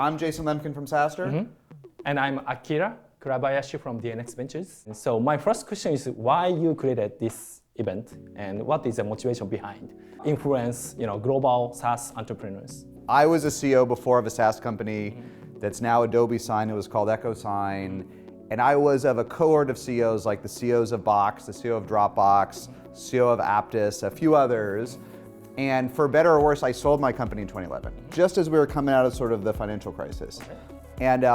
I'm Jason Lemkin from SaaStr. And I'm Akira Kurabayashi from DNX Ventures. And so my first question is why you created this event and what is the motivation behind influence, global SaaS entrepreneurs? I was a CEO before of a SaaS company that's now Adobe Sign. It was called EchoSign. And I was of a cohort of CEOs like the CEOs of Box, the CEO of Dropbox, CEO of Aptus, a few others. And for better or worse, I sold my company in 2011, just as we were coming out of sort of the financial crisis. And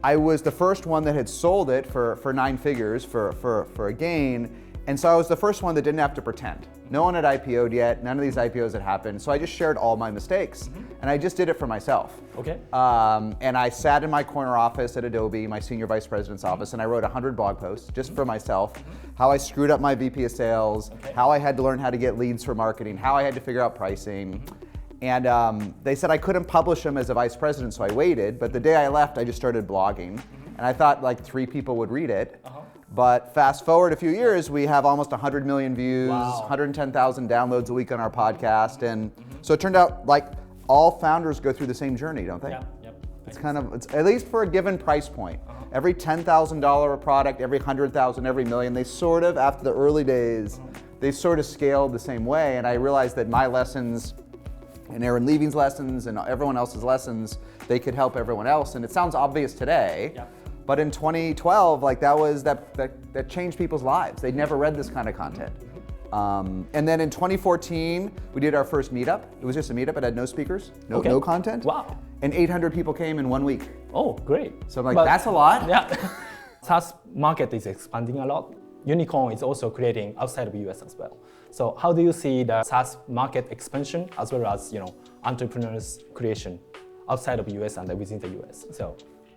I was the first one that had sold it for 9 figures for a gain. And so I was the first one that didn't have to pretend. No one had IPO'd yet, none of these IPOs had happened. So I just shared all my mistakes. And I just did it for myself. Okay. And I sat in my corner office at Adobe, my senior vice president's office, and I wrote 100 blog posts just for myself, how I screwed up my VP of sales, how I had to learn how to get leads for marketing, how I had to figure out pricing. And they said I couldn't publish them as a vice president, so I waited. But the day I left, I just started blogging. And I thought like 3 people would read it. But fast forward a few years, we have almost 100 million views, 110,000 downloads a week on our podcast. And so it turned out like all founders go through the same journey, don't they? Yep. It's at least for a given price point. Every $10,000 a product, every 100,000, every million, they sort of, after the early days, they sort of scaled the same way. And I realized that my lessons and Aaron Levine's lessons and everyone else's lessons, they could help everyone else. And it sounds obvious today. But in 2012, like that changed people's lives. They'd never read this kind of content. And then in 2014, we did our first meetup. It was just a meetup. It had no speakers, no content. Wow. And 800 people came in 1 week. Oh, great. So I'm like, that's a lot. Yeah. SaaS market is expanding a lot. Unicorn is also creating outside of the US as well. So how do you see the SaaS market expansion as well as entrepreneurs creation outside of the US and within the US? So.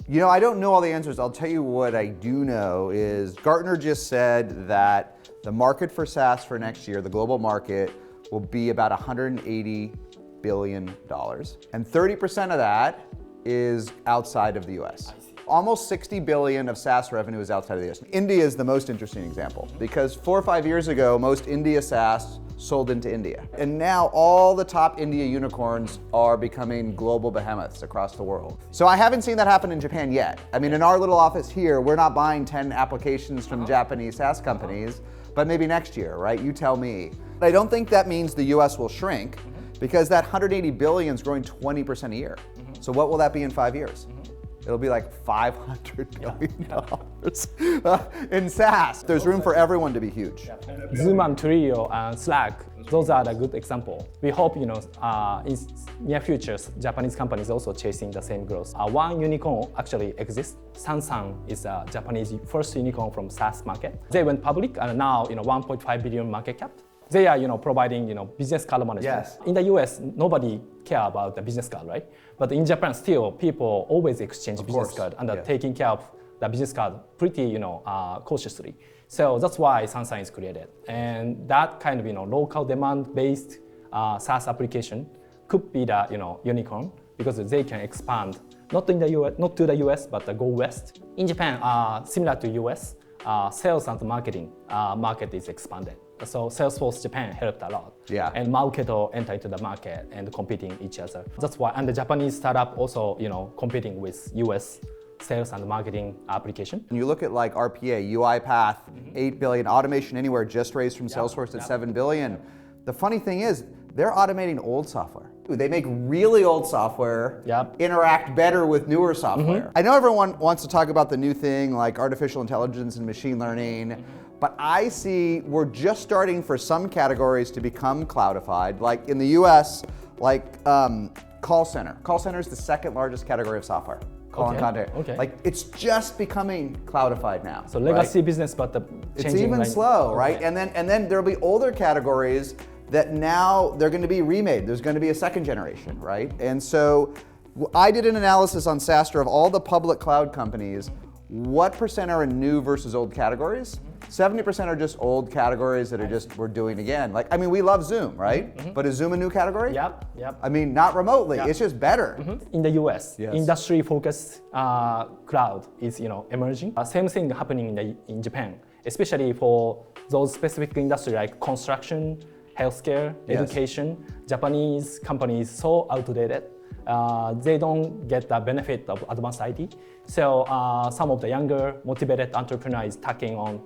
I don't know all the answers. I'll tell you what I do know is Gartner just said that the market for SaaS for next year, the global market, will be about $180 billion. And 30% of that is outside of the US. Almost 60 billion of SaaS revenue is outside of the US. India is the most interesting example because 4 or 5 years ago, most India SaaS sold into India. And now all the top India unicorns are becoming global behemoths across the world. So I haven't seen that happen in Japan yet. I mean, in our little office here, we're not buying 10 applications from Japanese SaaS companies, but maybe next year, right? You tell me. I don't think that means the US will shrink because that 180 billion is growing 20% a year. So what will that be in 5 years? It'll be like $500 billion in SaaS. There's room for everyone to be huge. Zoom and Twilio and Slack, those are the good example. We hope, in near future, Japanese companies also chasing the same growth. One unicorn actually exists. Sansan is a Japanese first unicorn from SaaS market. They went public and now, 1.5 billion market cap. They are, providing, business card management. Yes. In the US, nobody care about the business card, right? But in Japan, still, people always exchange business card and are taking care of the business card pretty, cautiously. So that's why Sansan is created. And that kind of, local demand-based SaaS application could be the, unicorn because they can expand not to the US, but go west. In Japan, similar to US, sales and marketing market is expanded. So Salesforce Japan helped a lot. And Marketo enter into the market and competing each other. That's why, and the Japanese startup also, competing with US sales and marketing application. When you look at like RPA, UiPath, 8 billion, Automation Anywhere just raised from Salesforce at 7 billion. The funny thing is, they're automating old software. They make really old software interact better with newer software. I know everyone wants to talk about the new thing like artificial intelligence and machine learning, but I see we're just starting for some categories to become cloudified. Like in the US, like call center. Call center is the 2nd largest category of software. Call and contact. Like it's just becoming cloudified now. So legacy business, but the it's even slow, right? And then there'll be older categories that now they're going to be remade. There's going to be a 2nd generation, right? And so I did an analysis on SaaStr of all the public cloud companies. What percent are in new versus old categories? 70% are just old categories that are just we're doing again. Like, I mean, we love Zoom, right? But is Zoom a new category? Yep. I mean, not remotely. It's just better. In the US, industry-focused cloud is emerging. Same thing happening in Japan, especially for those specific industry like construction, healthcare, education. Japanese companies so outdated. they don't get the benefit of advanced IT. So some of the younger, motivated entrepreneurs tackling on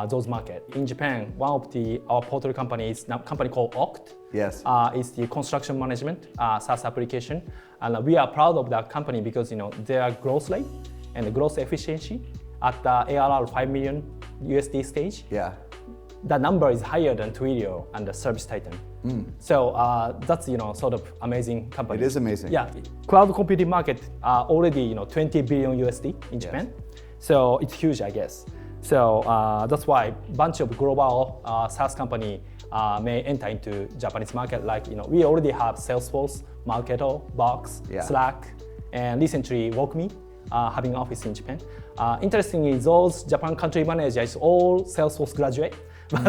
those markets. In Japan, one of our portfolio companies, a company called Oct, Yes. is the construction management SaaS application, and we are proud of that company because their growth rate and the growth efficiency at the ARR 5 million USD stage. Yeah. The number is higher than Twilio and the Service Titan. So that's sort of amazing company. It is amazing. Yeah, cloud computing market already 20 billion USD in Japan. So it's huge, I guess. So that's why a bunch of global SaaS company may enter into Japanese market. Like we already have Salesforce, Marketo, Box, Slack, and recently WalkMe having an office in Japan. Interestingly, those Japan country managers all Salesforce graduate. But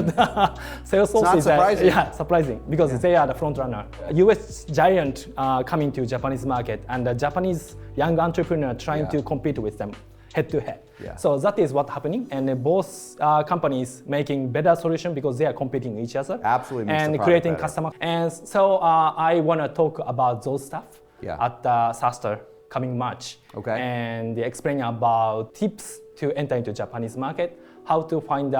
Salesforce is surprising because they are the front runner. US giant coming to Japanese market and the Japanese young entrepreneur trying to compete with them head to head. So that is what's happening, and both companies making better solution because they are competing with each other. Absolutely, makes the and product creating better. customer. And so I want to talk about those stuff at SaaStr coming March. Okay. And explain about tips to enter into Japanese market, how to find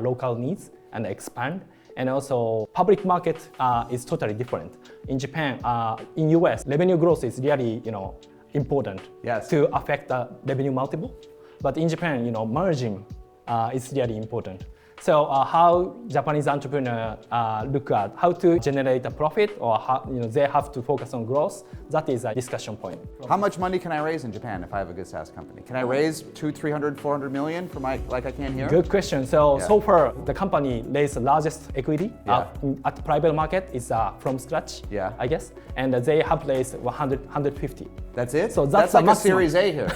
local needs and expand. And also public market is totally different. In Japan, in US, revenue growth is really important to affect the revenue multiple. But in Japan, margin is really important. So how Japanese entrepreneur look at how to generate a profit, or how they have to focus on growth, that is a discussion point. How much money can I raise in Japan if I have a good SaaS company? Can I raise 200, 300, 400 million for like I can here? Good question. So far, the company raised the largest equity at the private market is from scratch, I guess. And they have raised 100, 150. That's it? So that's like a Series A here.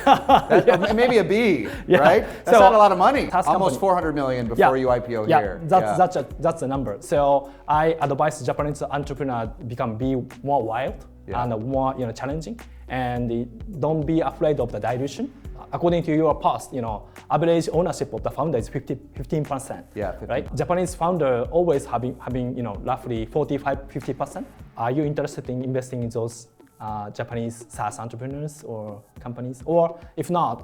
Maybe a B, right? That's So, not a lot of money. SaaS Almost company. 400 million before you IPO here. That's the number. So I advise Japanese entrepreneur be more wild and more challenging, and don't be afraid of the dilution. According to your past, average ownership of the founder is 15%. Yeah, 15%. Right? Japanese founder always having roughly 45-50%. Are you interested in investing in those Japanese SaaS entrepreneurs or companies? Or if not,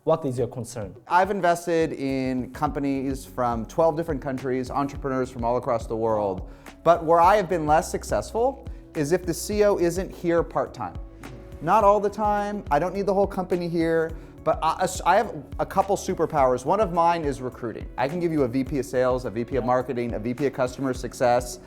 what is your concern? I've invested in companies from 12 different countries, entrepreneurs from all across the world. But where I have been less successful is if the CEO isn't here part-time. Not all the time. I don't need the whole company here. But I have a couple superpowers. One of mine is recruiting. I can give you a VP of sales, a VP of marketing, a VP of customer success.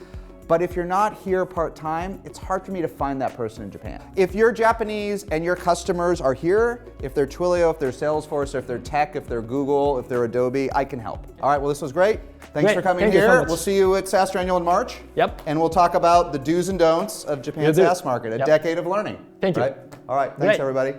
But if you're not here part-time, it's hard for me to find that person in Japan. If you're Japanese and your customers are here, if they're Twilio, if they're Salesforce, if they're tech, if they're Google, if they're Adobe, I can help. All right, well, this was great. Thanks for coming here. So we'll see you at SaaStr Annual in March. Yep. And we'll talk about the do's and don'ts of Japan's SaaS market, a decade of learning. Thank you. All right, thanks everybody.